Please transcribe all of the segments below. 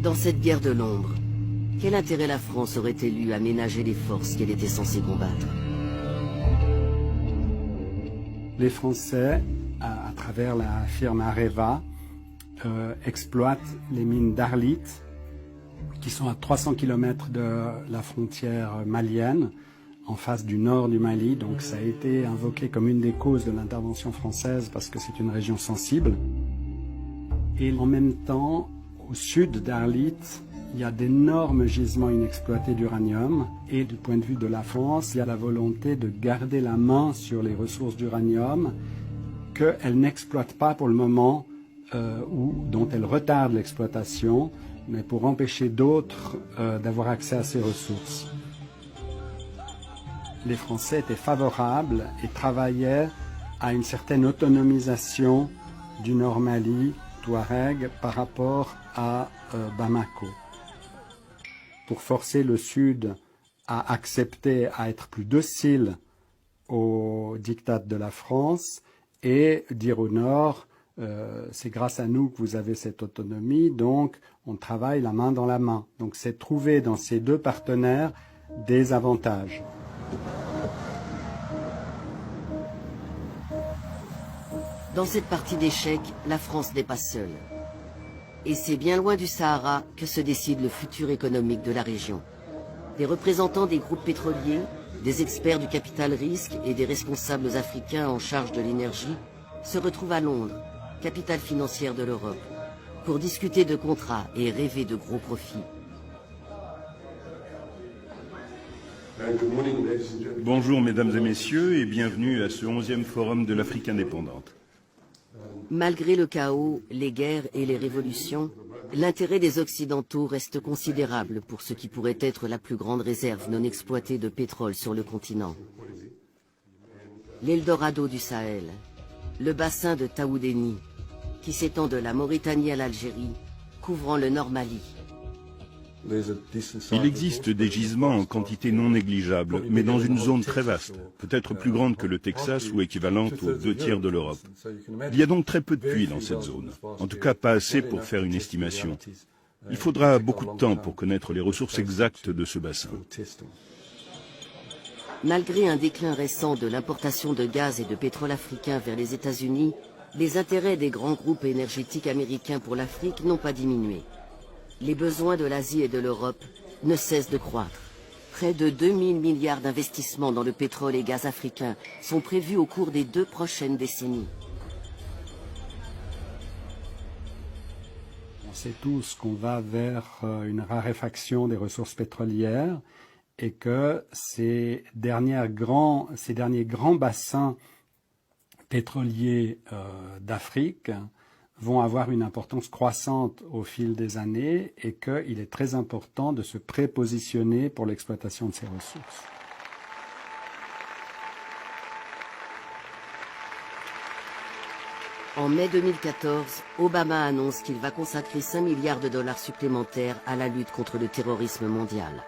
Dans cette guerre de l'ombre, quel intérêt la France aurait-elle eu à ménager les forces qu'elle était censée combattre? Les Français, à travers la firme Areva, exploitent les mines d'Arlit, qui sont à 300 km de la frontière malienne, en face du nord du Mali. Donc ça a été invoqué comme une des causes de l'intervention française parce que c'est une région sensible. Et en même temps, au sud d'Arlit, il y a d'énormes gisements inexploités d'uranium. Et du point de vue de la France, il y a la volonté de garder la main sur les ressources d'uranium qu'elle n'exploite pas pour le moment ou dont elle retarde l'exploitation, mais pour empêcher d'autres d'avoir accès à ces ressources. Les Français étaient favorables et travaillaient à une certaine autonomisation du Nord Mali, Touareg, par rapport à Bamako. Pour forcer le Sud à accepter, à être plus docile au diktat de la France et dire au Nord, c'est grâce à nous que vous avez cette autonomie, donc on travaille la main dans la main. Donc c'est trouver dans ces deux partenaires des avantages. Dans cette partie d'échecs, la France n'est pas seule. Et c'est bien loin du Sahara que se décide le futur économique de la région. Des représentants des groupes pétroliers, des experts du capital risque et des responsables africains en charge de l'énergie se retrouvent à Londres, capitale financière de l'Europe, pour discuter de contrats et rêver de gros profits. Bonjour mesdames et messieurs et bienvenue à ce 11e forum de l'Afrique indépendante. Malgré le chaos, les guerres et les révolutions, l'intérêt des Occidentaux reste considérable pour ce qui pourrait être la plus grande réserve non exploitée de pétrole sur le continent. L'Eldorado du Sahel, le bassin de Taoudéni, qui s'étend de la Mauritanie à l'Algérie, couvrant le Nord Mali. Il existe des gisements en quantité non négligeable, mais dans une zone très vaste, peut-être plus grande que le Texas ou équivalente aux 2/3 de l'Europe. Il y a donc très peu de puits dans cette zone, en tout cas pas assez pour faire une estimation. Il faudra beaucoup de temps pour connaître les ressources exactes de ce bassin. Malgré un déclin récent de l'importation de gaz et de pétrole africain vers les États-Unis, les intérêts des grands groupes énergétiques américains pour l'Afrique n'ont pas diminué. Les besoins de l'Asie et de l'Europe ne cessent de croître. Près de 2000 milliards d'investissements dans le pétrole et gaz africain sont prévus au cours des 2 prochaines décennies. On sait tous qu'on va vers une raréfaction des ressources pétrolières et que ces derniers grands bassins pétroliers d'Afrique vont avoir une importance croissante au fil des années et qu'il est très important de se prépositionner pour l'exploitation de ces ressources. En mai 2014, Obama annonce qu'il va consacrer 5 milliards de dollars supplémentaires à la lutte contre le terrorisme mondial.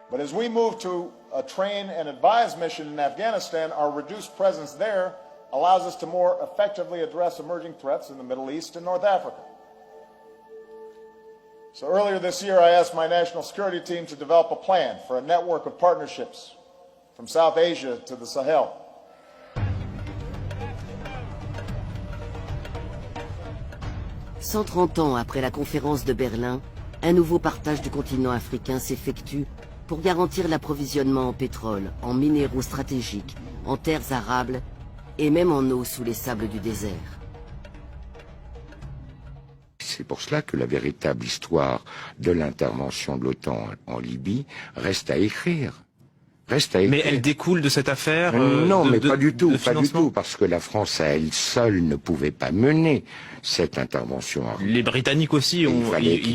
But as we move to a train and advise mission in Afghanistan, our reduced presence there allows us to more effectively address emerging threats in the Middle East and North Africa. So earlier this year, I asked my national security team to develop a plan for a network of partnerships from South Asia to the Sahel. « 130 ans après la conférence de Berlin, un nouveau partage du continent africain s'effectue pour garantir l'approvisionnement en pétrole, en minéraux stratégiques, en terres arables et même en eau sous les sables du désert. C'est pour cela que la véritable histoire de l'intervention de l'OTAN en Libye reste à écrire. Mais elle découle de cette affaire non, mais pas du tout, parce que la France à elle seule ne pouvait pas mener cette intervention. Les Britanniques aussi y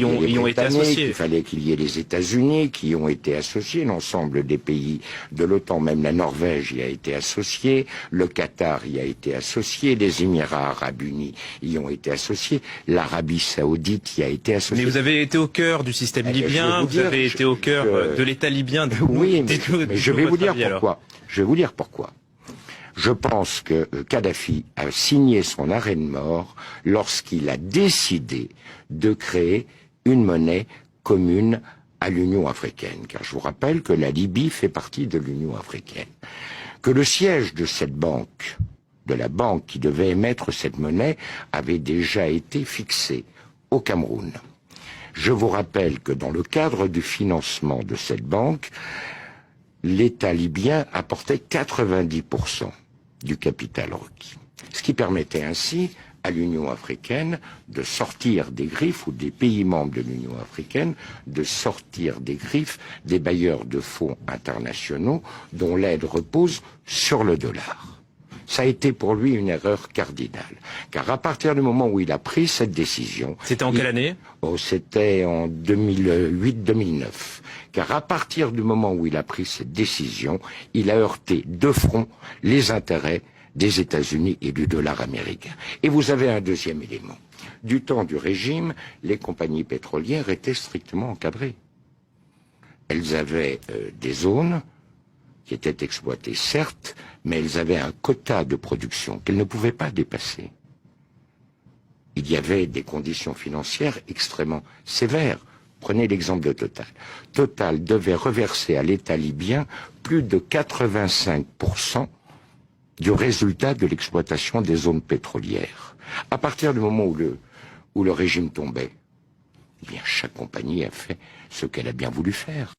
ont été associés. Il fallait qu'il y ait les États-Unis qui ont été associés, l'ensemble des pays de l'OTAN, même la Norvège y a été associée, le Qatar y a été associé, les Émirats Arabes Unis y ont été associés, l'Arabie Saoudite y a été associée. Mais vous avez été au cœur du système libyen, vous avez été au cœur de l'État libyen. Oui, mais je vais vous dire pourquoi. Je pense que Kadhafi a signé son arrêt de mort lorsqu'il a décidé de créer une monnaie commune à l'Union africaine. Car je vous rappelle que la Libye fait partie de l'Union africaine. Que le siège de cette banque, de la banque qui devait émettre cette monnaie, avait déjà été fixé au Cameroun. Je vous rappelle que dans le cadre du financement de cette banque, l'État libyen apportait 90% du capital requis. Ce qui permettait ainsi à l'Union africaine de sortir des griffes, ou des pays membres de l'Union africaine, de sortir des griffes des bailleurs de fonds internationaux dont l'aide repose sur le dollar. Ça a été pour lui une erreur cardinale. Car à partir du moment où il a pris cette décision... C'était en quelle année ? C'était en 2008-2009. Car à partir du moment où il a pris cette décision, il a heurté de front les intérêts des États-Unis et du dollar américain. Et vous avez un deuxième élément. Du temps du régime, les compagnies pétrolières étaient strictement encadrées. Elles avaient des zones qui étaient exploitées, certes, mais elles avaient un quota de production qu'elles ne pouvaient pas dépasser. Il y avait des conditions financières extrêmement sévères. Prenez l'exemple de Total. Total devait reverser à l'État libyen plus de 85% du résultat de l'exploitation des zones pétrolières. À partir du moment où le régime tombait, eh bien, chaque compagnie a fait ce qu'elle a bien voulu faire.